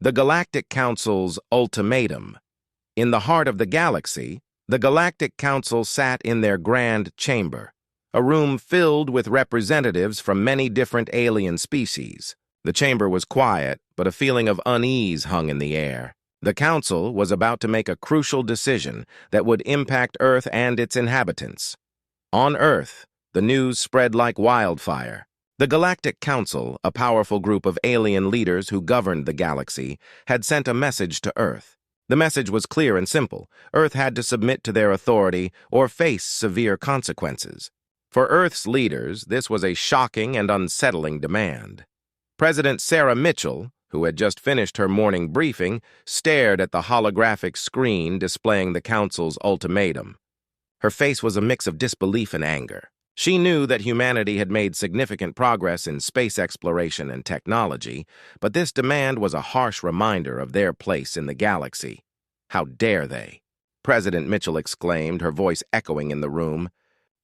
The Galactic Council's ultimatum. In the heart of the galaxy, the Galactic Council sat in their grand chamber, a room filled with representatives from many different alien species. The chamber was quiet, but a feeling of unease hung in the air. The Council was about to make a crucial decision that would impact Earth and its inhabitants. On Earth, the news spread like wildfire. The Galactic Council, a powerful group of alien leaders who governed the galaxy, had sent a message to Earth. The message was clear and simple. Earth had to submit to their authority or face severe consequences. For Earth's leaders, this was a shocking and unsettling demand. President Sarah Mitchell, who had just finished her morning briefing, stared at the holographic screen displaying the Council's ultimatum. Her face was a mix of disbelief and anger. She knew that humanity had made significant progress in space exploration and technology, but this demand was a harsh reminder of their place in the galaxy. How dare they? President Mitchell exclaimed, her voice echoing in the room.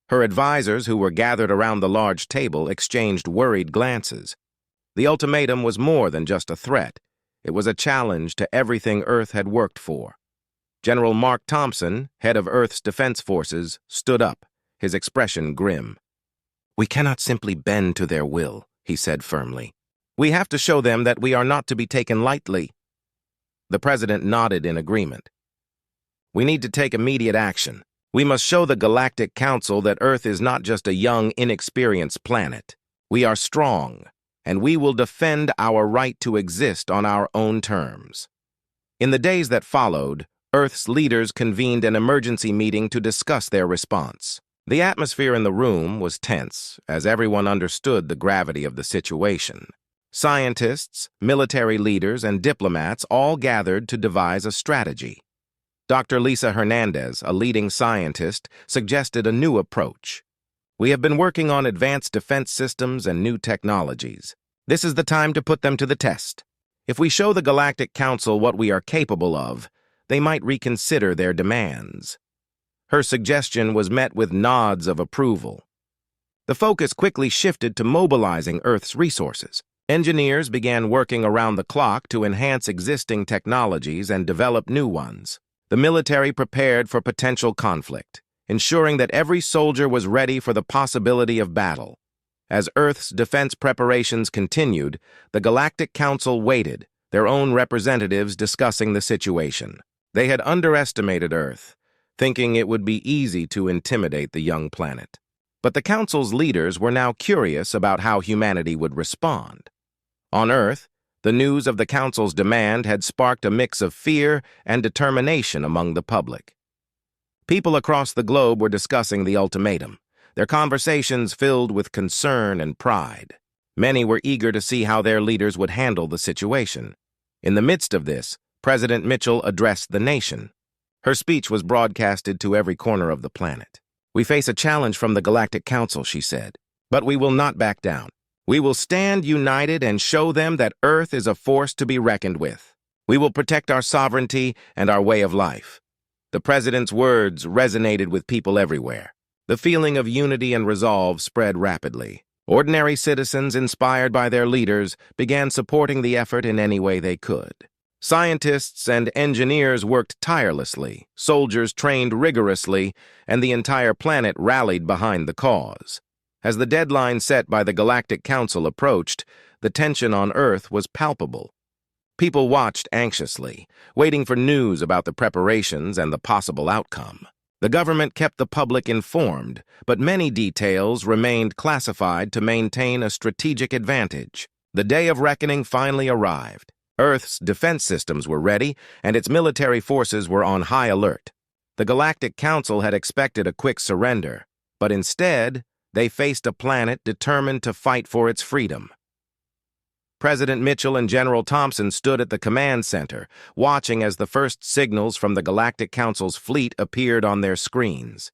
Her advisors, who were gathered around the large table, exchanged worried glances. The ultimatum was more than just a threat. It was a challenge to everything Earth had worked for. General Mark Thompson, head of Earth's defense forces, stood up, his expression grim. "We cannot simply bend to their will," he said firmly. "We have to show them that we are not to be taken lightly." The president nodded in agreement. "We need to take immediate action. We must show the Galactic Council that Earth is not just a young, inexperienced planet. We are strong, and we will defend our right to exist on our own terms." In the days that followed, Earth's leaders convened an emergency meeting to discuss their response. The atmosphere in the room was tense, as everyone understood the gravity of the situation. Scientists, military leaders, and diplomats all gathered to devise a strategy. Dr. Lisa Hernandez, a leading scientist, suggested a new approach. "We have been working on advanced defense systems and new technologies. This is the time to put them to the test. If we show the Galactic Council what we are capable of, they might reconsider their demands." Her suggestion was met with nods of approval. The focus quickly shifted to mobilizing Earth's resources. Engineers began working around the clock to enhance existing technologies and develop new ones. The military prepared for potential conflict, ensuring that every soldier was ready for the possibility of battle. As Earth's defense preparations continued, the Galactic Council waited, their own representatives discussing the situation. They had underestimated Earth, thinking it would be easy to intimidate the young planet. But the Council's leaders were now curious about how humanity would respond. On Earth, the news of the Council's demand had sparked a mix of fear and determination among the public. People across the globe were discussing the ultimatum, their conversations filled with concern and pride. Many were eager to see how their leaders would handle the situation. In the midst of this, President Mitchell addressed the nation. Her speech was broadcasted to every corner of the planet. "We face a challenge from the Galactic Council," she said, "but we will not back down. We will stand united and show them that Earth is a force to be reckoned with. We will protect our sovereignty and our way of life." The president's words resonated with people everywhere. The feeling of unity and resolve spread rapidly. Ordinary citizens, inspired by their leaders, began supporting the effort in any way they could. Scientists and engineers worked tirelessly, soldiers trained rigorously, and the entire planet rallied behind the cause. As the deadline set by the Galactic Council approached, the tension on Earth was palpable. People watched anxiously, waiting for news about the preparations and the possible outcome. The government kept the public informed, but many details remained classified to maintain a strategic advantage. The day of reckoning finally arrived. Earth's defense systems were ready, and its military forces were on high alert. The Galactic Council had expected a quick surrender, but instead, they faced a planet determined to fight for its freedom. President Mitchell and General Thompson stood at the command center, watching as the first signals from the Galactic Council's fleet appeared on their screens.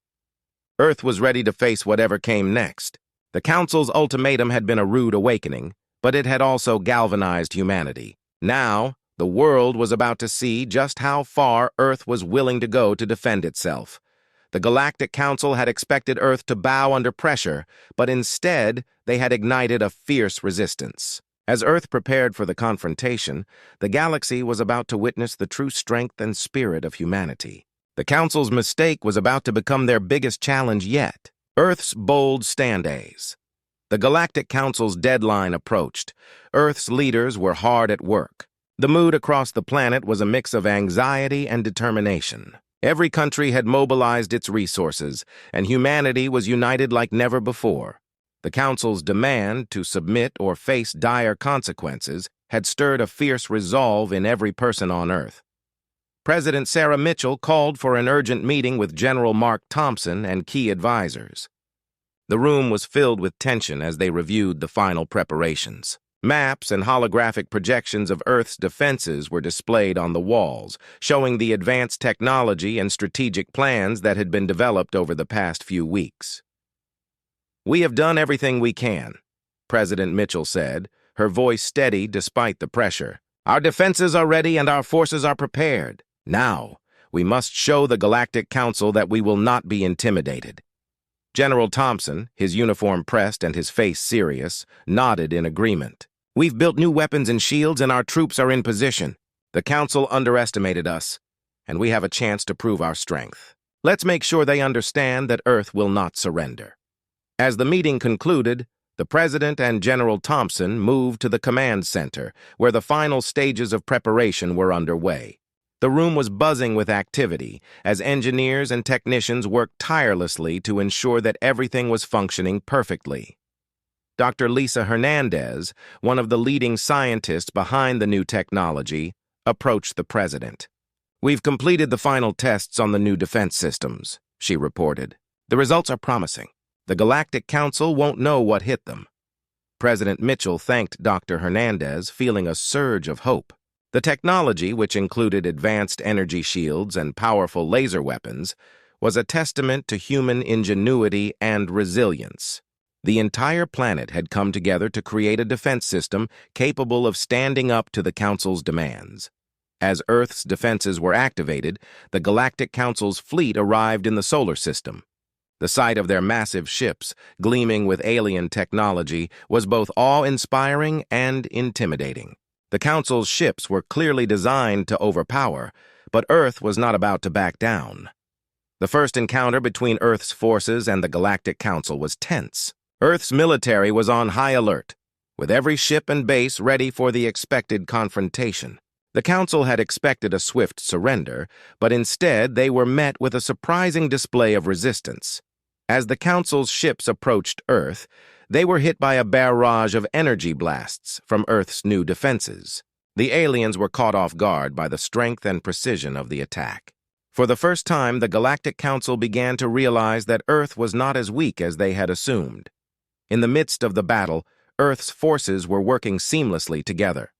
Earth was ready to face whatever came next. The Council's ultimatum had been a rude awakening, but it had also galvanized humanity. Now, the world was about to see just how far Earth was willing to go to defend itself. The Galactic Council had expected Earth to bow under pressure, but instead they had ignited a fierce resistance. As Earth prepared for the confrontation, the galaxy was about to witness the true strength and spirit of humanity. The Council's mistake was about to become their biggest challenge yet. Earth's bold stand-a's. The Galactic Council's deadline approached. Earth's leaders were hard at work. The mood across the planet was a mix of anxiety and determination. Every country had mobilized its resources, and humanity was united like never before. The Council's demand to submit or face dire consequences had stirred a fierce resolve in every person on Earth. President Sarah Mitchell called for an urgent meeting with General Mark Thompson and key advisors. The room was filled with tension as they reviewed the final preparations. Maps and holographic projections of Earth's defenses were displayed on the walls, showing the advanced technology and strategic plans that had been developed over the past few weeks. "We have done everything we can," President Mitchell said, her voice steady despite the pressure. "Our defenses are ready and our forces are prepared. Now, we must show the Galactic Council that we will not be intimidated." General Thompson, his uniform pressed and his face serious, nodded in agreement. "We've built new weapons and shields and our troops are in position. The Council underestimated us, and we have a chance to prove our strength. Let's make sure they understand that Earth will not surrender." As the meeting concluded, the President and General Thompson moved to the command center, where the final stages of preparation were underway. The room was buzzing with activity as engineers and technicians worked tirelessly to ensure that everything was functioning perfectly. Dr. Lisa Hernandez, one of the leading scientists behind the new technology, approached the President. "We've completed the final tests on the new defense systems," she reported. "The results are promising. The Galactic Council won't know what hit them." President Mitchell thanked Dr. Hernandez, feeling a surge of hope. The technology, which included advanced energy shields and powerful laser weapons, was a testament to human ingenuity and resilience. The entire planet had come together to create a defense system capable of standing up to the Council's demands. As Earth's defenses were activated, the Galactic Council's fleet arrived in the solar system. The sight of their massive ships, gleaming with alien technology, was both awe-inspiring and intimidating. The Council's ships were clearly designed to overpower, but Earth was not about to back down. The first encounter between Earth's forces and the Galactic Council was tense. Earth's military was on high alert, with every ship and base ready for the expected confrontation. The Council had expected a swift surrender, but instead they were met with a surprising display of resistance. As the Council's ships approached Earth, they were hit by a barrage of energy blasts from Earth's new defenses. The aliens were caught off guard by the strength and precision of the attack. For the first time, the Galactic Council began to realize that Earth was not as weak as they had assumed. In the midst of the battle, Earth's forces were working seamlessly together.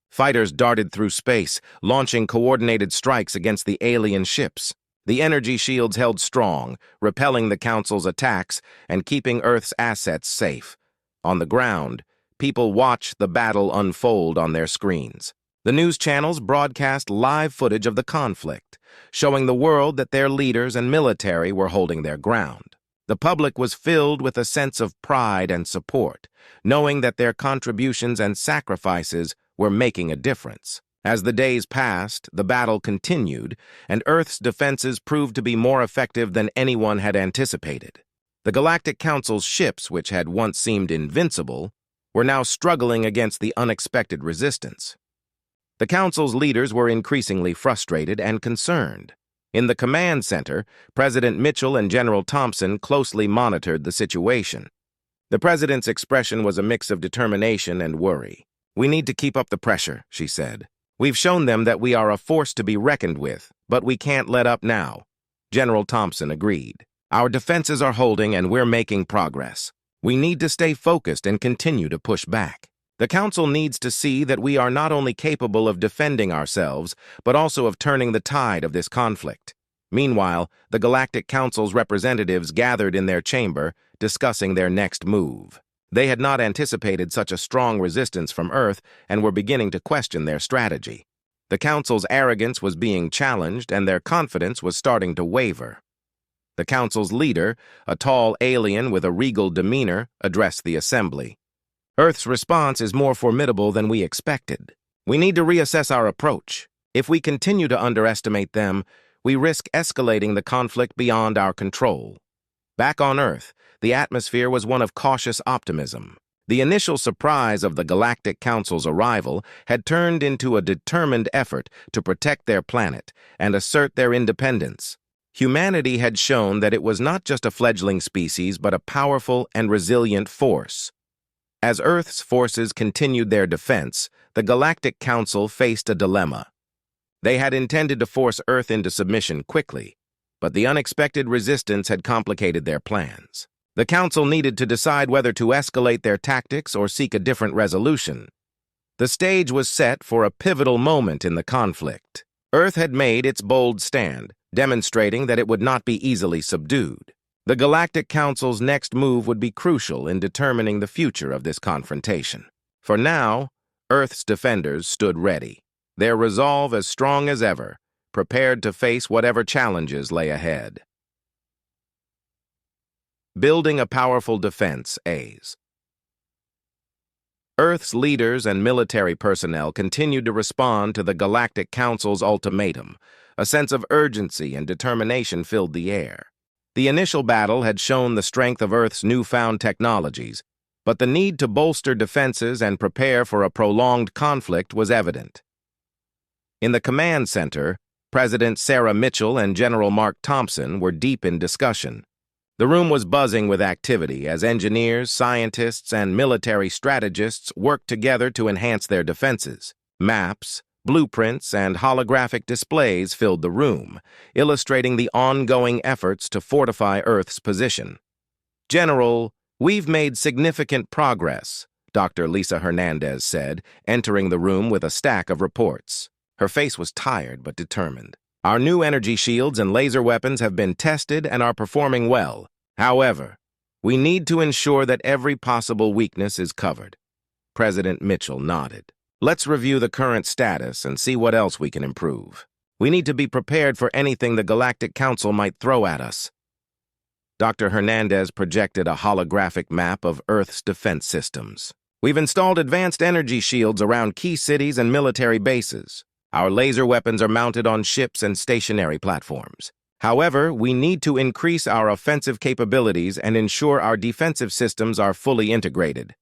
Fighters darted through space, launching coordinated strikes against the alien ships. The energy shields held strong, repelling the Council's attacks and keeping Earth's assets safe. On the ground, people watched the battle unfold on their screens. The news channels broadcast live footage of the conflict, showing the world that their leaders and military were holding their ground. The public was filled with a sense of pride and support, knowing that their contributions and sacrifices were making a difference. As the days passed, the battle continued, and Earth's defenses proved to be more effective than anyone had anticipated. The Galactic Council's ships, which had once seemed invincible, were now struggling against the unexpected resistance. The Council's leaders were increasingly frustrated and concerned. In the command center, President Mitchell and General Thompson closely monitored the situation. The President's expression was a mix of determination and worry. "We need to keep up the pressure," she said. "We've shown them that we are a force to be reckoned with, but we can't let up now." General Thompson agreed. "Our defenses are holding and we're making progress. We need to stay focused and continue to push back. The Council needs to see that we are not only capable of defending ourselves, but also of turning the tide of this conflict." Meanwhile, the Galactic Council's representatives gathered in their chamber, discussing their next move. They had not anticipated such a strong resistance from Earth and were beginning to question their strategy. The Council's arrogance was being challenged and their confidence was starting to waver. The Council's leader, a tall alien with a regal demeanor, addressed the assembly. Earth's response is more formidable than we expected. We need to reassess our approach. If we continue to underestimate them, we risk escalating the conflict beyond our control. Back on Earth, the atmosphere was one of cautious optimism. The initial surprise of the Galactic Council's arrival had turned into a determined effort to protect their planet and assert their independence. Humanity had shown that it was not just a fledgling species, but a powerful and resilient force. As Earth's forces continued their defense, the Galactic Council faced a dilemma. They had intended to force Earth into submission quickly, but the unexpected resistance had complicated their plans. The Council needed to decide whether to escalate their tactics or seek a different resolution. The stage was set for a pivotal moment in the conflict. Earth had made its bold stand, demonstrating that it would not be easily subdued. The Galactic Council's next move would be crucial in determining the future of this confrontation. For now, Earth's defenders stood ready, their resolve as strong as ever, prepared to face whatever challenges lay ahead. Building a powerful defense, A's. Earth's leaders and military personnel continued to respond to the Galactic Council's ultimatum. A sense of urgency and determination filled the air. The initial battle had shown the strength of Earth's newfound technologies, but the need to bolster defenses and prepare for a prolonged conflict was evident. In the command center, President Sarah Mitchell and General Mark Thompson were deep in discussion. The room was buzzing with activity as engineers, scientists, and military strategists worked together to enhance their defenses. Maps, blueprints, and holographic displays filled the room, illustrating the ongoing efforts to fortify Earth's position. "General, we've made significant progress," Dr. Lisa Hernandez said, entering the room with a stack of reports. Her face was tired but determined. "Our new energy shields and laser weapons have been tested and are performing well. However, we need to ensure that every possible weakness is covered." President Mitchell nodded. "Let's review the current status and see what else we can improve. We need to be prepared for anything the Galactic Council might throw at us." Dr. Hernandez projected a holographic map of Earth's defense systems. "We've installed advanced energy shields around key cities and military bases. Our laser weapons are mounted on ships and stationary platforms. However, we need to increase our offensive capabilities and ensure our defensive systems are fully integrated."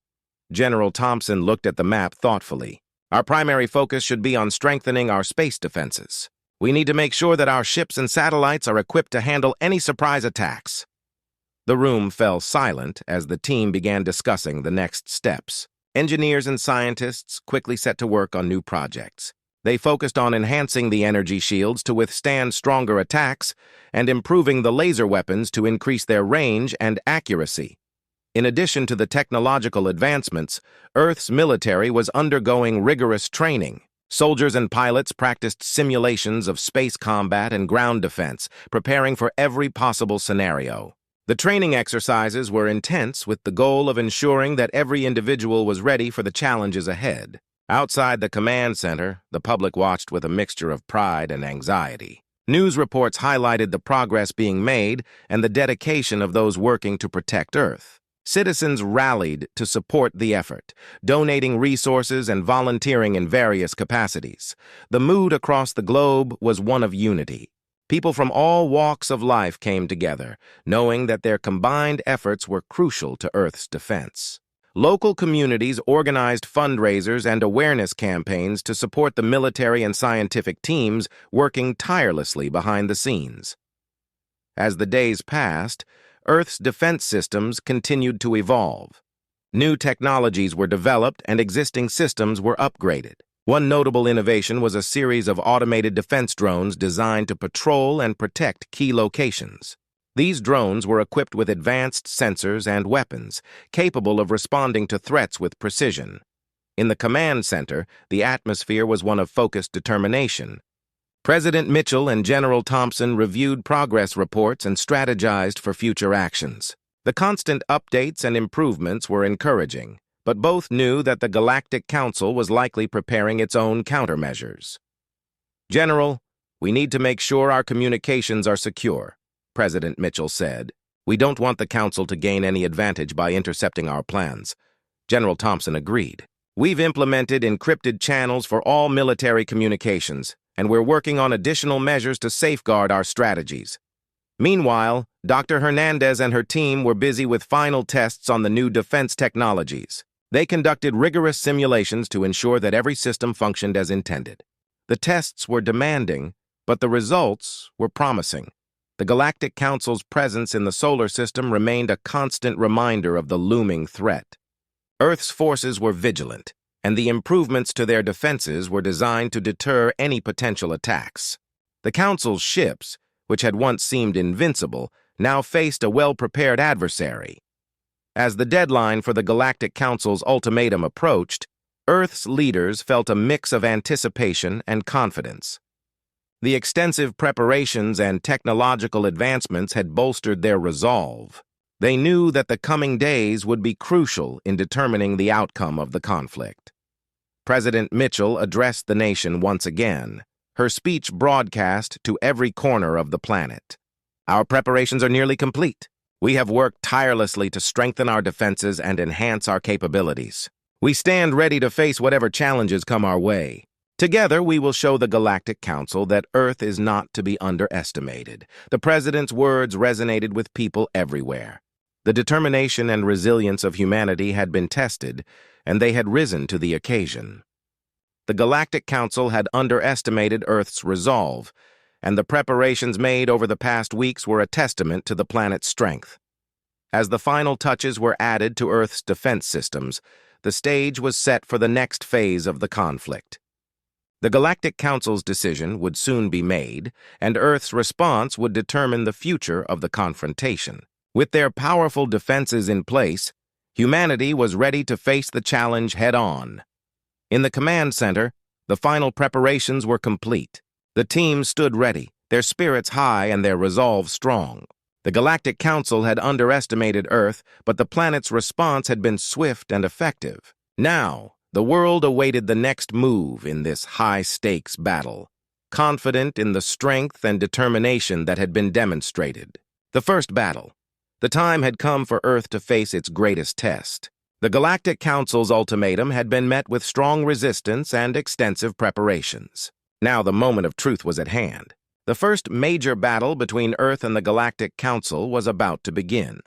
General Thompson looked at the map thoughtfully. "Our primary focus should be on strengthening our space defenses. We need to make sure that our ships and satellites are equipped to handle any surprise attacks." The room fell silent as the team began discussing the next steps. Engineers and scientists quickly set to work on new projects. They focused on enhancing the energy shields to withstand stronger attacks and improving the laser weapons to increase their range and accuracy. In addition to the technological advancements, Earth's military was undergoing rigorous training. Soldiers and pilots practiced simulations of space combat and ground defense, preparing for every possible scenario. The training exercises were intense with the goal of ensuring that every individual was ready for the challenges ahead. Outside the command center, the public watched with a mixture of pride and anxiety. News reports highlighted the progress being made and the dedication of those working to protect Earth. Citizens rallied to support the effort, donating resources and volunteering in various capacities. The mood across the globe was one of unity. People from all walks of life came together, knowing that their combined efforts were crucial to Earth's defense. Local communities organized fundraisers and awareness campaigns to support the military and scientific teams working tirelessly behind the scenes. As the days passed, Earth's defense systems continued to evolve. New technologies were developed and existing systems were upgraded. One notable innovation was a series of automated defense drones designed to patrol and protect key locations. These drones were equipped with advanced sensors and weapons, capable of responding to threats with precision. In the command center, the atmosphere was one of focused determination. President Mitchell and General Thompson reviewed progress reports and strategized for future actions. The constant updates and improvements were encouraging, but both knew that the Galactic Council was likely preparing its own countermeasures. "General, we need to make sure our communications are secure," President Mitchell said. "We don't want the Council to gain any advantage by intercepting our plans. General Thompson agreed. We've implemented encrypted channels for all military communications, and we're working on additional measures to safeguard our strategies. Meanwhile, Dr. Hernandez and her team were busy with final tests on the new defense technologies. They conducted rigorous simulations to ensure that every system functioned as intended. The tests were demanding, but the results were promising. The Galactic Council's presence in the solar system remained a constant reminder of the looming threat. Earth's forces were vigilant, and the improvements to their defenses were designed to deter any potential attacks. The Council's ships, which had once seemed invincible, now faced a well-prepared adversary. As the deadline for the Galactic Council's ultimatum approached, Earth's leaders felt a mix of anticipation and confidence. The extensive preparations and technological advancements had bolstered their resolve. They knew that the coming days would be crucial in determining the outcome of the conflict. President Mitchell addressed the nation once again, her speech broadcast to every corner of the planet. Our preparations are nearly complete. We have worked tirelessly to strengthen our defenses and enhance our capabilities. We stand ready to face whatever challenges come our way. Together, we will show the Galactic Council that Earth is not to be underestimated. The President's words resonated with people everywhere. The determination and resilience of humanity had been tested, and they had risen to the occasion. The Galactic Council had underestimated Earth's resolve, and the preparations made over the past weeks were a testament to the planet's strength. As the final touches were added to Earth's defense systems, the stage was set for the next phase of the conflict. The Galactic Council's decision would soon be made, and Earth's response would determine the future of the confrontation. With their powerful defenses in place, humanity was ready to face the challenge head-on. In the command center, the final preparations were complete. The team stood ready, their spirits high and their resolve strong. The Galactic Council had underestimated Earth, but the planet's response had been swift and effective. Now, the world awaited the next move in this high-stakes battle, confident in the strength and determination that had been demonstrated. The first battle. The time had come for Earth to face its greatest test. The Galactic Council's ultimatum had been met with strong resistance and extensive preparations. Now the moment of truth was at hand. The first major battle between Earth and the Galactic Council was about to begin.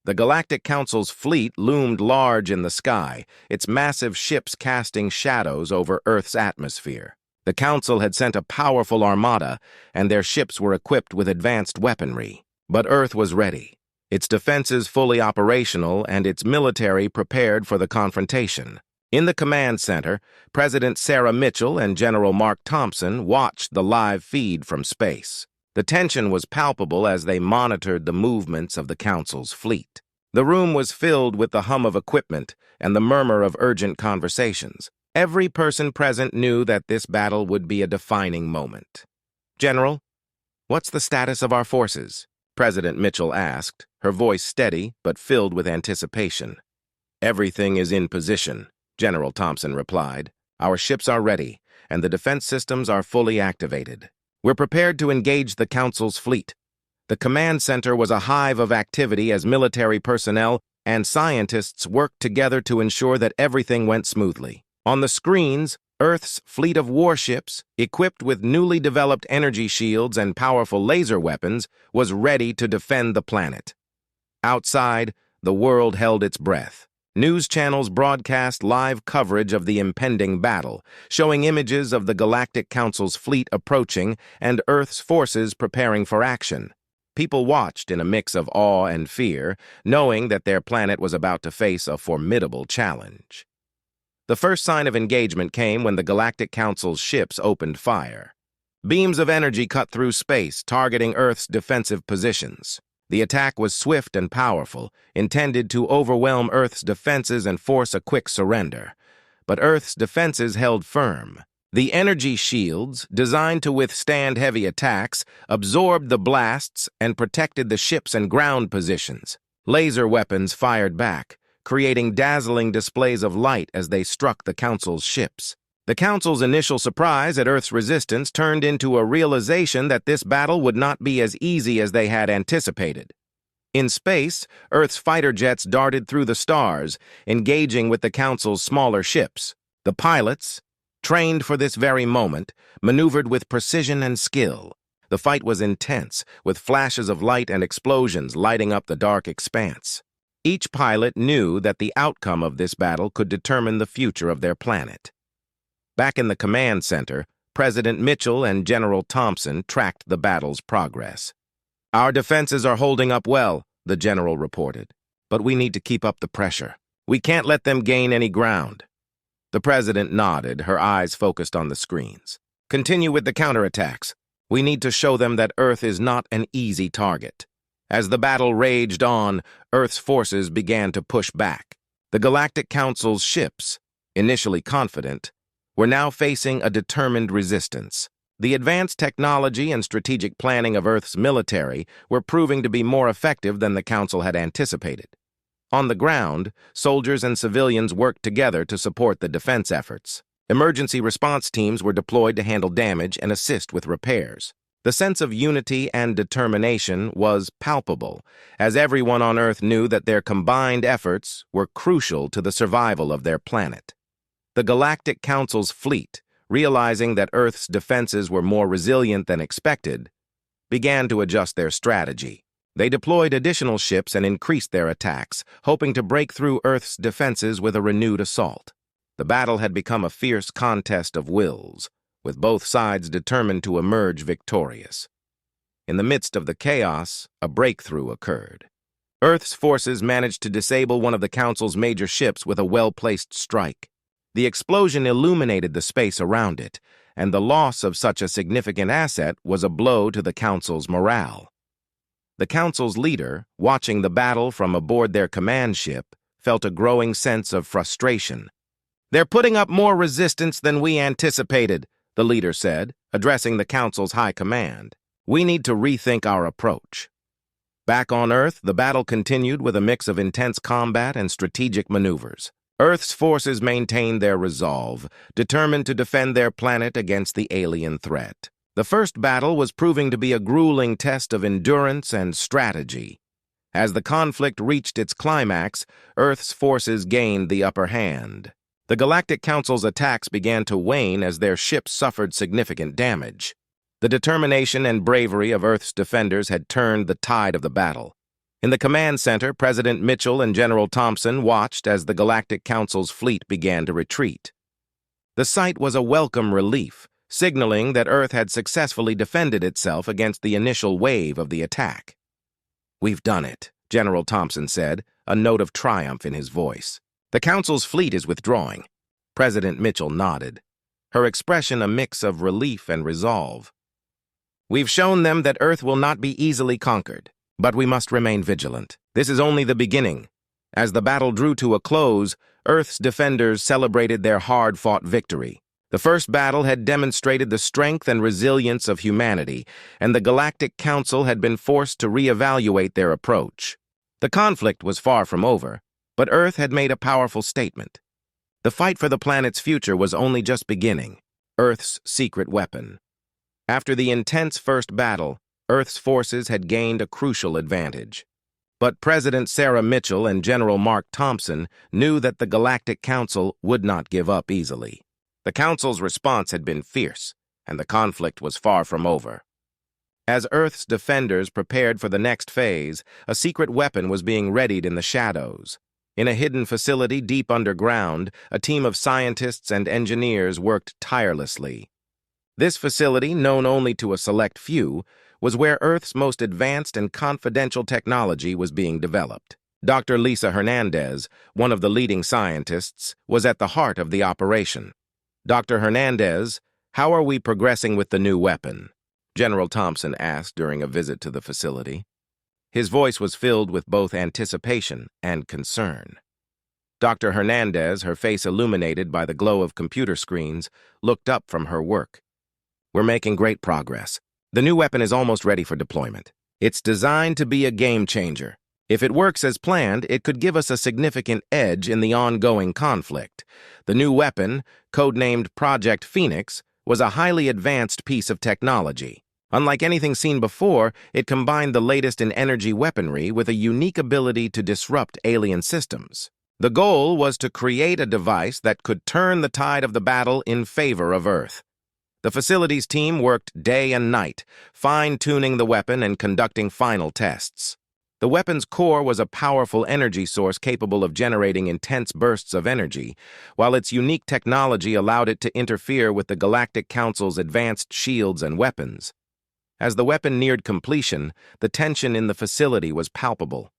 The Galactic Council's fleet loomed large in the sky, its massive ships casting shadows over Earth's atmosphere. The Council had sent a powerful armada, and their ships were equipped with advanced weaponry. But Earth was ready, its defenses fully operational and its military prepared for the confrontation. In the command center, President Sarah Mitchell and General Mark Thompson watched the live feed from space. The tension was palpable as they monitored the movements of the Council's fleet. The room was filled with the hum of equipment and the murmur of urgent conversations. Every person present knew that this battle would be a defining moment. "General, what's the status of our forces?" President Mitchell asked, her voice steady but filled with anticipation. "Everything is in position," General Thompson replied. "Our ships are ready, and the defense systems are fully activated. We're prepared to engage the Council's fleet." The command center was a hive of activity as military personnel and scientists worked together to ensure that everything went smoothly. On the screens, Earth's fleet of warships, equipped with newly developed energy shields and powerful laser weapons, was ready to defend the planet. Outside, the world held its breath. News channels broadcast live coverage of the impending battle, showing images of the Galactic Council's fleet approaching and Earth's forces preparing for action. People watched in a mix of awe and fear, knowing that their planet was about to face a formidable challenge. The first sign of engagement came when the Galactic Council's ships opened fire. Beams of energy cut through space, targeting Earth's defensive positions. The attack was swift and powerful, intended to overwhelm Earth's defenses and force a quick surrender. But Earth's defenses held firm. The energy shields, designed to withstand heavy attacks, absorbed the blasts and protected the ships and ground positions. Laser weapons fired back, creating dazzling displays of light as they struck the Council's ships. The Council's initial surprise at Earth's resistance turned into a realization that this battle would not be as easy as they had anticipated. In space, Earth's fighter jets darted through the stars, engaging with the Council's smaller ships. The pilots, trained for this very moment, maneuvered with precision and skill. The fight was intense, with flashes of light and explosions lighting up the dark expanse. Each pilot knew that the outcome of this battle could determine the future of their planet. Back in the command center, President Mitchell and General Thompson tracked the battle's progress. "Our defenses are holding up well," the general reported. "But we need to keep up the pressure. We can't let them gain any ground." The president nodded, her eyes focused on the screens. "Continue with the counterattacks. We need to show them that Earth is not an easy target." As the battle raged on, Earth's forces began to push back. The Galactic Council's ships, initially confident, were now facing a determined resistance. The advanced technology and strategic planning of Earth's military were proving to be more effective than the Council had anticipated. On the ground, soldiers and civilians worked together to support the defense efforts. Emergency response teams were deployed to handle damage and assist with repairs. The sense of unity and determination was palpable, as everyone on Earth knew that their combined efforts were crucial to the survival of their planet. The Galactic Council's fleet, realizing that Earth's defenses were more resilient than expected, began to adjust their strategy. They deployed additional ships and increased their attacks, hoping to break through Earth's defenses with a renewed assault. The battle had become a fierce contest of wills, with both sides determined to emerge victorious. In the midst of the chaos, a breakthrough occurred. Earth's forces managed to disable one of the Council's major ships with a well-placed strike. The explosion illuminated the space around it, and the loss of such a significant asset was a blow to the Council's morale. The Council's leader, watching the battle from aboard their command ship, felt a growing sense of frustration. "They're putting up more resistance than we anticipated," the leader said, addressing the Council's high command. "We need to rethink our approach." Back on Earth, the battle continued with a mix of intense combat and strategic maneuvers. Earth's forces maintained their resolve, determined to defend their planet against the alien threat. The first battle was proving to be a grueling test of endurance and strategy. As the conflict reached its climax, Earth's forces gained the upper hand. The Galactic Council's attacks began to wane as their ships suffered significant damage. The determination and bravery of Earth's defenders had turned the tide of the battle. In the command center, President Mitchell and General Thompson watched as the Galactic Council's fleet began to retreat. The sight was a welcome relief, signaling that Earth had successfully defended itself against the initial wave of the attack. "We've done it," General Thompson said, a note of triumph in his voice. "The Council's fleet is withdrawing." President Mitchell nodded, her expression a mix of relief and resolve. "We've shown them that Earth will not be easily conquered. But we must remain vigilant. This is only the beginning." As the battle drew to a close, Earth's defenders celebrated their hard-fought victory. The first battle had demonstrated the strength and resilience of humanity, and the Galactic Council had been forced to reevaluate their approach. The conflict was far from over, but Earth had made a powerful statement. The fight for the planet's future was only just beginning, Earth's secret weapon. After the intense first battle, Earth's forces had gained a crucial advantage. But President Sarah Mitchell and General Mark Thompson knew that the Galactic Council would not give up easily. The Council's response had been fierce, and the conflict was far from over. As Earth's defenders prepared for the next phase, a secret weapon was being readied in the shadows. In a hidden facility deep underground, a team of scientists and engineers worked tirelessly. This facility, known only to a select few, was where Earth's most advanced and confidential technology was being developed. Dr. Lisa Hernandez, one of the leading scientists, was at the heart of the operation. "Dr. Hernandez, how are we progressing with the new weapon?" General Thompson asked during a visit to the facility. His voice was filled with both anticipation and concern. Dr. Hernandez, her face illuminated by the glow of computer screens, looked up from her work. "We're making great progress. The new weapon is almost ready for deployment. It's designed to be a game changer. If it works as planned, it could give us a significant edge in the ongoing conflict. The new weapon, codenamed Project Phoenix, was a highly advanced piece of technology. Unlike anything seen before, it combined the latest in energy weaponry with a unique ability to disrupt alien systems. The goal was to create a device that could turn the tide of the battle in favor of Earth. The facilities team worked day and night, fine-tuning the weapon and conducting final tests. The weapon's core was a powerful energy source capable of generating intense bursts of energy, while its unique technology allowed it to interfere with the Galactic Council's advanced shields and weapons. As the weapon neared completion, the tension in the facility was palpable.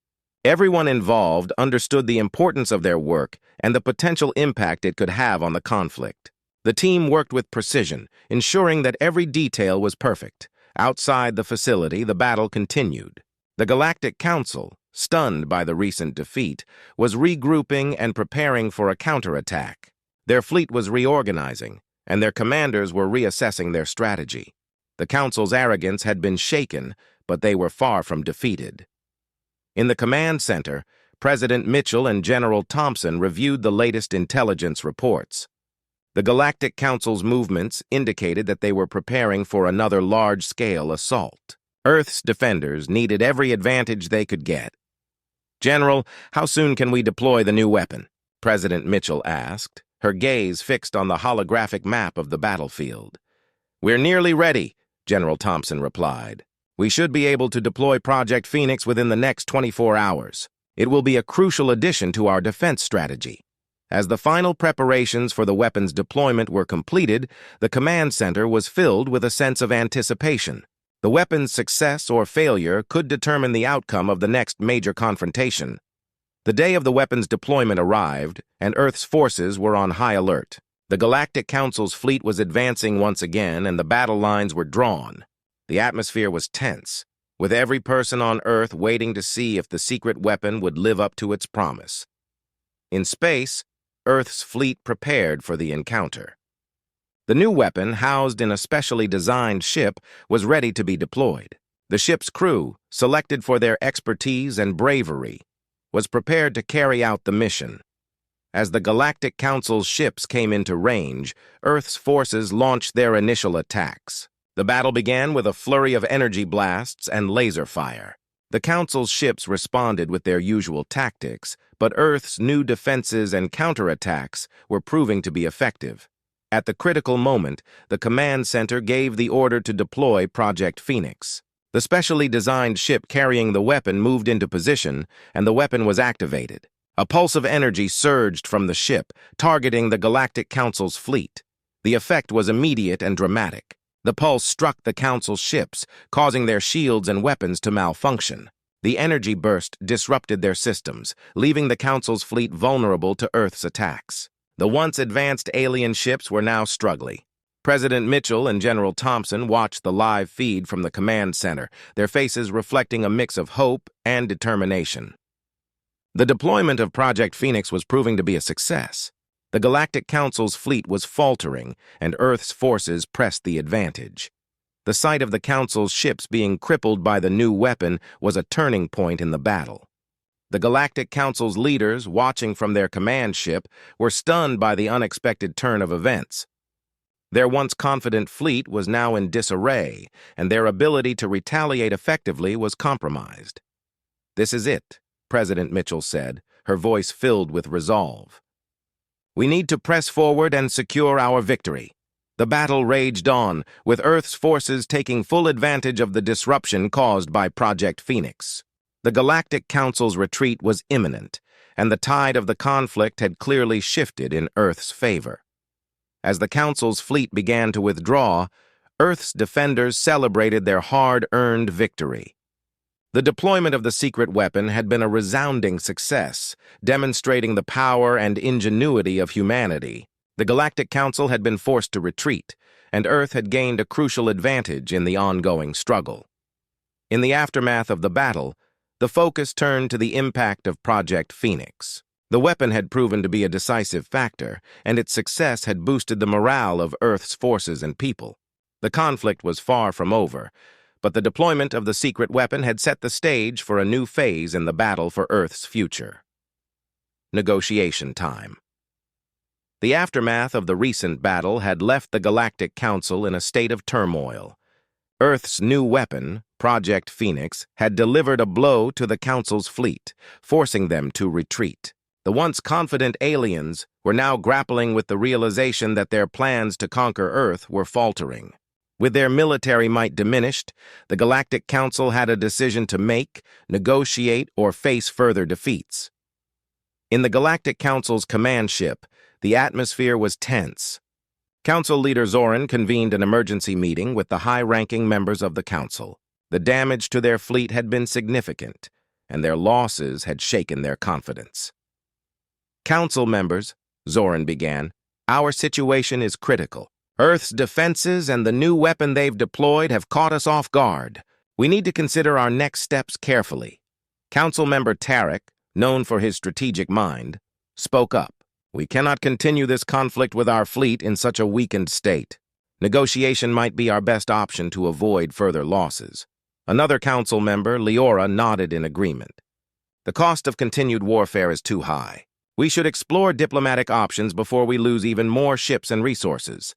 Everyone involved understood the importance of their work and the potential impact it could have on the conflict. The team worked with precision, ensuring that every detail was perfect. Outside the facility, the battle continued. The Galactic Council, stunned by the recent defeat, was regrouping and preparing for a counterattack. Their fleet was reorganizing, and their commanders were reassessing their strategy. The Council's arrogance had been shaken, but they were far from defeated. In the command center, President Mitchell and General Thompson reviewed the latest intelligence reports. The Galactic Council's movements indicated that they were preparing for another large-scale assault. Earth's defenders needed every advantage they could get. "General, how soon can we deploy the new weapon?" President Mitchell asked, her gaze fixed on the holographic map of the battlefield. "We're nearly ready," General Thompson replied. "We should be able to deploy Project Phoenix within the next 24 hours. It will be a crucial addition to our defense strategy." As the final preparations for the weapon's deployment were completed, the command center was filled with a sense of anticipation. The weapon's success or failure could determine the outcome of the next major confrontation. The day of the weapon's deployment arrived, and Earth's forces were on high alert. The Galactic Council's fleet was advancing once again, and the battle lines were drawn. The atmosphere was tense, with every person on Earth waiting to see if the secret weapon would live up to its promise. In space, Earth's fleet prepared for the encounter. The new weapon, housed in a specially designed ship, was ready to be deployed. The ship's crew, selected for their expertise and bravery, was prepared to carry out the mission. As the Galactic Council's ships came into range, Earth's forces launched their initial attacks. The battle began with a flurry of energy blasts and laser fire. The Council's ships responded with their usual tactics, but Earth's new defenses and counterattacks were proving to be effective. At the critical moment, the command center gave the order to deploy Project Phoenix. The specially designed ship carrying the weapon moved into position, and the weapon was activated. A pulse of energy surged from the ship, targeting the Galactic Council's fleet. The effect was immediate and dramatic. The pulse struck the Council's ships, causing their shields and weapons to malfunction. The energy burst disrupted their systems, leaving the Council's fleet vulnerable to Earth's attacks. The once advanced alien ships were now struggling. President Mitchell and General Thompson watched the live feed from the command center, their faces reflecting a mix of hope and determination. The deployment of Project Phoenix was proving to be a success. The Galactic Council's fleet was faltering, and Earth's forces pressed the advantage. The sight of the Council's ships being crippled by the new weapon was a turning point in the battle. The Galactic Council's leaders, watching from their command ship, were stunned by the unexpected turn of events. Their once confident fleet was now in disarray, and their ability to retaliate effectively was compromised. "This is it," President Mitchell said, her voice filled with resolve. "We need to press forward and secure our victory." The battle raged on, with Earth's forces taking full advantage of the disruption caused by Project Phoenix. The Galactic Council's retreat was imminent, and the tide of the conflict had clearly shifted in Earth's favor. As the Council's fleet began to withdraw, Earth's defenders celebrated their hard-earned victory. The deployment of the secret weapon had been a resounding success, demonstrating the power and ingenuity of humanity. The Galactic Council had been forced to retreat, and Earth had gained a crucial advantage in the ongoing struggle. In the aftermath of the battle, the focus turned to the impact of Project Phoenix. The weapon had proven to be a decisive factor, and its success had boosted the morale of Earth's forces and people. The conflict was far from over, but the deployment of the secret weapon had set the stage for a new phase in the battle for Earth's future. Negotiation time. The aftermath of the recent battle had left the Galactic Council in a state of turmoil. Earth's new weapon, Project Phoenix, had delivered a blow to the Council's fleet, forcing them to retreat. The once confident aliens were now grappling with the realization that their plans to conquer Earth were faltering. With their military might diminished, the Galactic Council had a decision to make, negotiate, or face further defeats. In the Galactic Council's command ship, the atmosphere was tense. Council leader Zoran convened an emergency meeting with the high-ranking members of the Council. The damage to their fleet had been significant, and their losses had shaken their confidence. Council members, Zoran began, our situation is critical. Earth's defenses and the new weapon they've deployed have caught us off guard. We need to consider our next steps carefully. Council member Tarek, known for his strategic mind, spoke up. We cannot continue this conflict with our fleet in such a weakened state. Negotiation might be our best option to avoid further losses. Another council member, Leora, nodded in agreement. The cost of continued warfare is too high. We should explore diplomatic options before we lose even more ships and resources.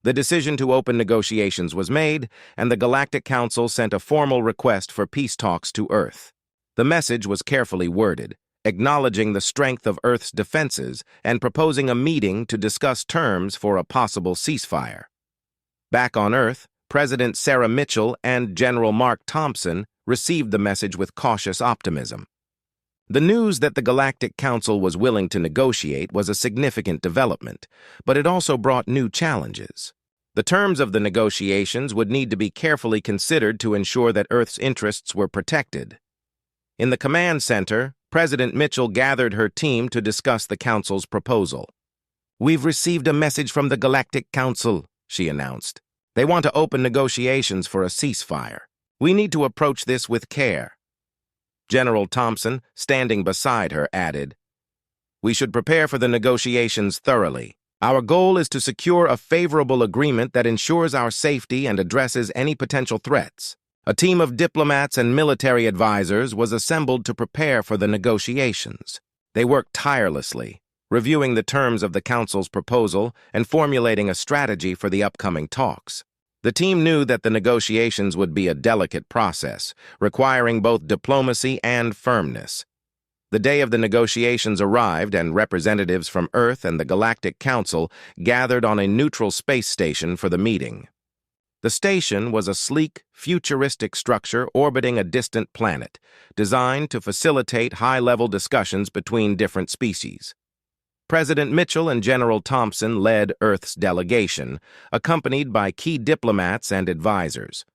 The decision to open negotiations was made, and the Galactic Council sent a formal request for peace talks to Earth. The message was carefully worded, acknowledging the strength of Earth's defenses and proposing a meeting to discuss terms for a possible ceasefire. Back on Earth, President Sarah Mitchell and General Mark Thompson received the message with cautious optimism. The news that the Galactic Council was willing to negotiate was a significant development, but it also brought new challenges. The terms of the negotiations would need to be carefully considered to ensure that Earth's interests were protected. In the command center, President Mitchell gathered her team to discuss the Council's proposal. We've received a message from the Galactic Council, she announced. They want to open negotiations for a ceasefire. We need to approach this with care. General Thompson, standing beside her, added, we should prepare for the negotiations thoroughly. Our goal is to secure a favorable agreement that ensures our safety and addresses any potential threats. A team of diplomats and military advisors was assembled to prepare for the negotiations. They worked tirelessly, reviewing the terms of the Council's proposal and formulating a strategy for the upcoming talks. The team knew that the negotiations would be a delicate process, requiring both diplomacy and firmness. The day of the negotiations arrived, and representatives from Earth and the Galactic Council gathered on a neutral space station for the meeting. The station was a sleek, futuristic structure orbiting a distant planet, designed to facilitate high-level discussions between different species. President Mitchell and General Thompson led Earth's delegation, accompanied by key diplomats and advisors.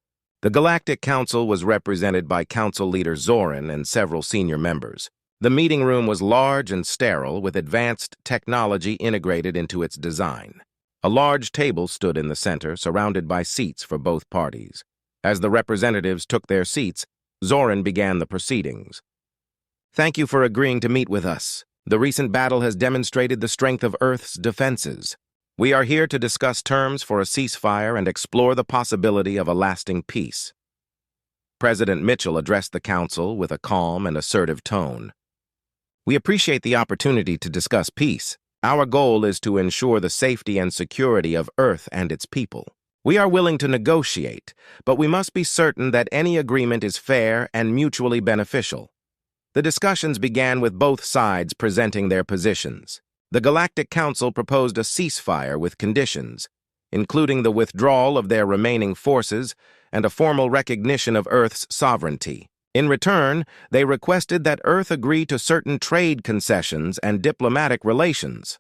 The Galactic Council was represented by Council Leader Zoran and several senior members. The meeting room was large and sterile, with advanced technology integrated into its design. A large table stood in the center, surrounded by seats for both parties. As the representatives took their seats, Zoran began the proceedings. Thank you for agreeing to meet with us. The recent battle has demonstrated the strength of Earth's defenses. We are here to discuss terms for a ceasefire and explore the possibility of a lasting peace. President Mitchell addressed the Council with a calm and assertive tone. We appreciate the opportunity to discuss peace. Our goal is to ensure the safety and security of Earth and its people. We are willing to negotiate, but we must be certain that any agreement is fair and mutually beneficial. The discussions began with both sides presenting their positions. The Galactic Council proposed a ceasefire with conditions, including the withdrawal of their remaining forces and a formal recognition of Earth's sovereignty. In return, they requested that Earth agree to certain trade concessions and diplomatic relations.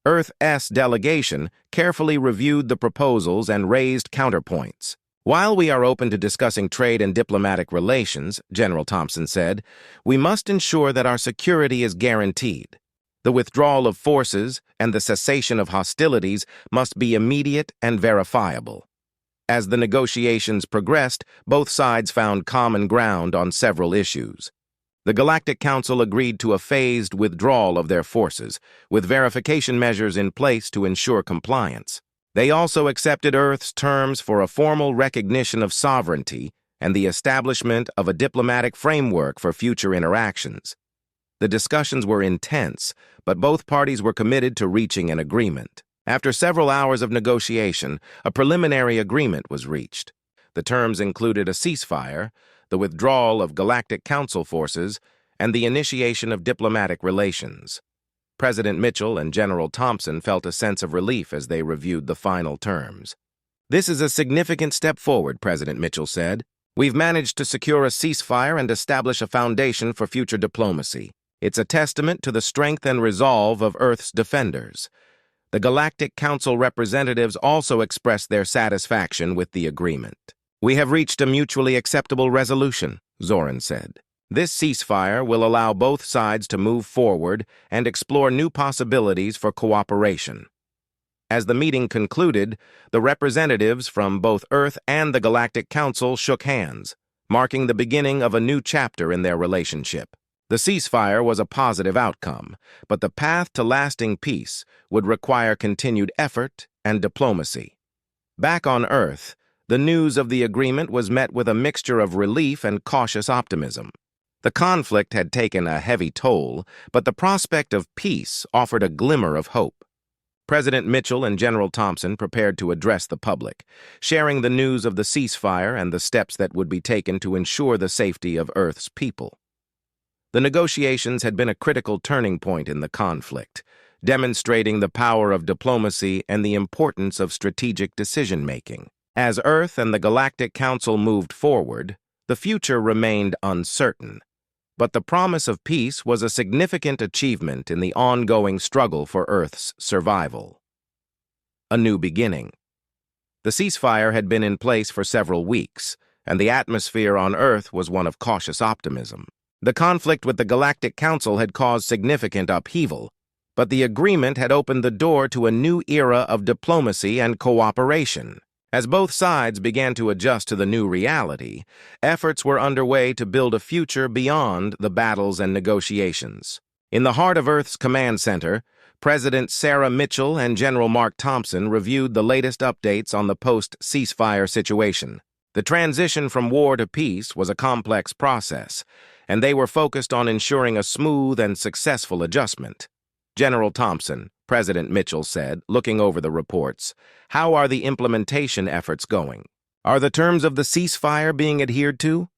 Earth's delegation carefully reviewed the proposals and raised counterpoints. While we are open to discussing trade and diplomatic relations, General Thompson said, we must ensure that our security is guaranteed. The withdrawal of forces and the cessation of hostilities must be immediate and verifiable. As the negotiations progressed, both sides found common ground on several issues. The Galactic Council agreed to a phased withdrawal of their forces, with verification measures in place to ensure compliance. They also accepted Earth's terms for a formal recognition of sovereignty and the establishment of a diplomatic framework for future interactions. The discussions were intense, but both parties were committed to reaching an agreement. After several hours of negotiation, a preliminary agreement was reached. The terms included a ceasefire, the withdrawal of Galactic Council forces, and the initiation of diplomatic relations. President Mitchell and General Thompson felt a sense of relief as they reviewed the final terms. "This is a significant step forward," President Mitchell said. "We've managed to secure a ceasefire and establish a foundation for future diplomacy. It's a testament to the strength and resolve of Earth's defenders." The Galactic Council representatives also expressed their satisfaction with the agreement. "We have reached a mutually acceptable resolution," Zoran said. "This ceasefire will allow both sides to move forward and explore new possibilities for cooperation." As the meeting concluded, the representatives from both Earth and the Galactic Council shook hands, marking the beginning of a new chapter in their relationship. The ceasefire was a positive outcome, but the path to lasting peace would require continued effort and diplomacy. Back on Earth, the news of the agreement was met with a mixture of relief and cautious optimism. The conflict had taken a heavy toll, but the prospect of peace offered a glimmer of hope. President Mitchell and General Thompson prepared to address the public, sharing the news of the ceasefire and the steps that would be taken to ensure the safety of Earth's people. The negotiations had been a critical turning point in the conflict, demonstrating the power of diplomacy and the importance of strategic decision-making. As Earth and the Galactic Council moved forward, the future remained uncertain. But the promise of peace was a significant achievement in the ongoing struggle for Earth's survival. A new beginning. The ceasefire had been in place for several weeks, and the atmosphere on Earth was one of cautious optimism. The conflict with the Galactic Council had caused significant upheaval, but the agreement had opened the door to a new era of diplomacy and cooperation. As both sides began to adjust to the new reality, efforts were underway to build a future beyond the battles and negotiations. In the heart of Earth's command center, President Sarah Mitchell and General Mark Thompson reviewed the latest updates on the post-ceasefire situation. The transition from war to peace was a complex process, and they were focused on ensuring a smooth and successful adjustment. "General Thompson," President Mitchell said, looking over the reports, "how are the implementation efforts going? Are the terms of the ceasefire being adhered to?"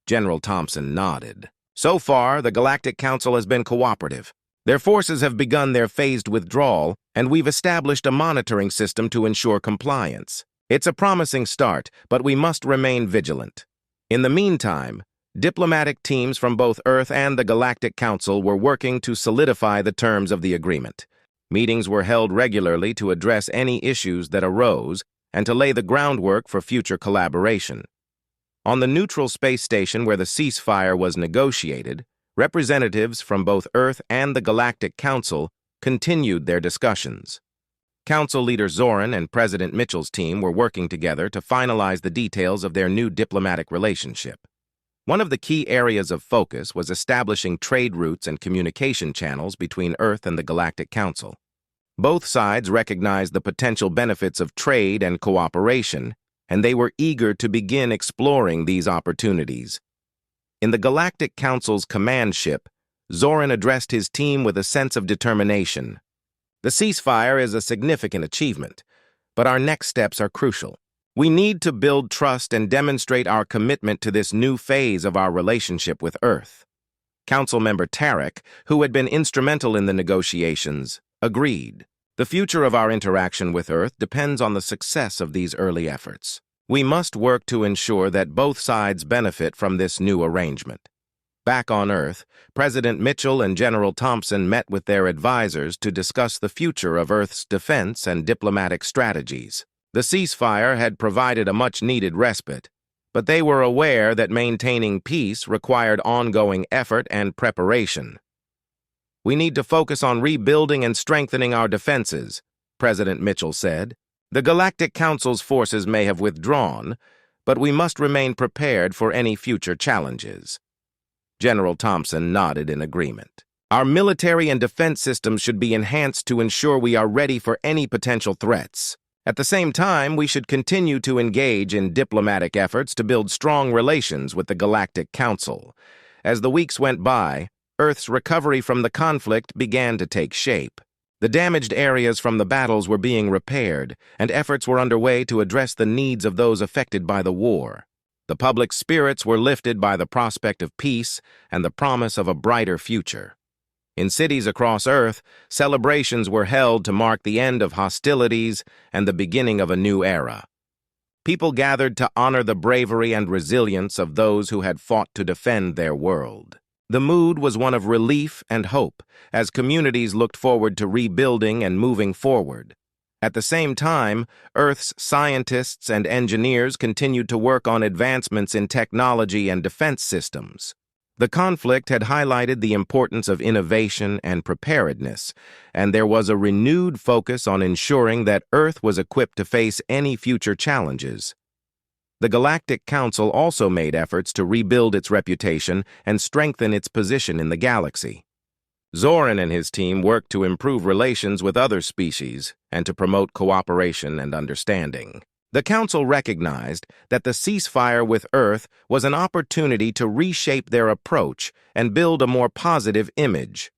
General Thompson nodded. "So far, the Galactic Council has been cooperative. Their forces have begun their phased withdrawal, and we've established a monitoring system to ensure compliance. It's a promising start, but we must remain vigilant." In the meantime, diplomatic teams from both Earth and the Galactic Council were working to solidify the terms of the agreement. Meetings were held regularly to address any issues that arose and to lay the groundwork for future collaboration. On the neutral space station where the ceasefire was negotiated, representatives from both Earth and the Galactic Council continued their discussions. Council leader Zoran and President Mitchell's team were working together to finalize the details of their new diplomatic relationship. One of the key areas of focus was establishing trade routes and communication channels between Earth and the Galactic Council. Both sides recognized the potential benefits of trade and cooperation, and they were eager to begin exploring these opportunities. In the Galactic Council's command ship, Zoran addressed his team with a sense of determination. "The ceasefire is a significant achievement, but our next steps are crucial. We need to build trust and demonstrate our commitment to this new phase of our relationship with Earth." Council member Tarek, who had been instrumental in the negotiations, agreed. "The future of our interaction with Earth depends on the success of these early efforts. We must work to ensure that both sides benefit from this new arrangement." Back on Earth, President Mitchell and General Thompson met with their advisors to discuss the future of Earth's defense and diplomatic strategies. The ceasefire had provided a much-needed respite, but they were aware that maintaining peace required ongoing effort and preparation. "We need to focus on rebuilding and strengthening our defenses," President Mitchell said. "The Galactic Council's forces may have withdrawn, but we must remain prepared for any future challenges." General Thompson nodded in agreement. "Our military and defense systems should be enhanced to ensure we are ready for any potential threats. At the same time, we should continue to engage in diplomatic efforts to build strong relations with the Galactic Council." As the weeks went by, Earth's recovery from the conflict began to take shape. The damaged areas from the battles were being repaired, and efforts were underway to address the needs of those affected by the war. The public spirits were lifted by the prospect of peace and the promise of a brighter future. In cities across Earth, celebrations were held to mark the end of hostilities and the beginning of a new era. People gathered to honor the bravery and resilience of those who had fought to defend their world. The mood was one of relief and hope, as communities looked forward to rebuilding and moving forward. At the same time, Earth's scientists and engineers continued to work on advancements in technology and defense systems. The conflict had highlighted the importance of innovation and preparedness, and there was a renewed focus on ensuring that Earth was equipped to face any future challenges. The Galactic Council also made efforts to rebuild its reputation and strengthen its position in the galaxy. Zoran and his team worked to improve relations with other species and to promote cooperation and understanding. The Council recognized that the ceasefire with Earth was an opportunity to reshape their approach and build a more positive image.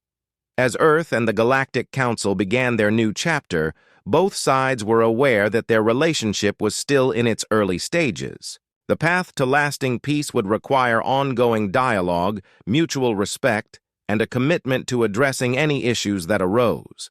As Earth and the Galactic Council began their new chapter, both sides were aware that their relationship was still in its early stages. The path to lasting peace would require ongoing dialogue, mutual respect, and a commitment to addressing any issues that arose.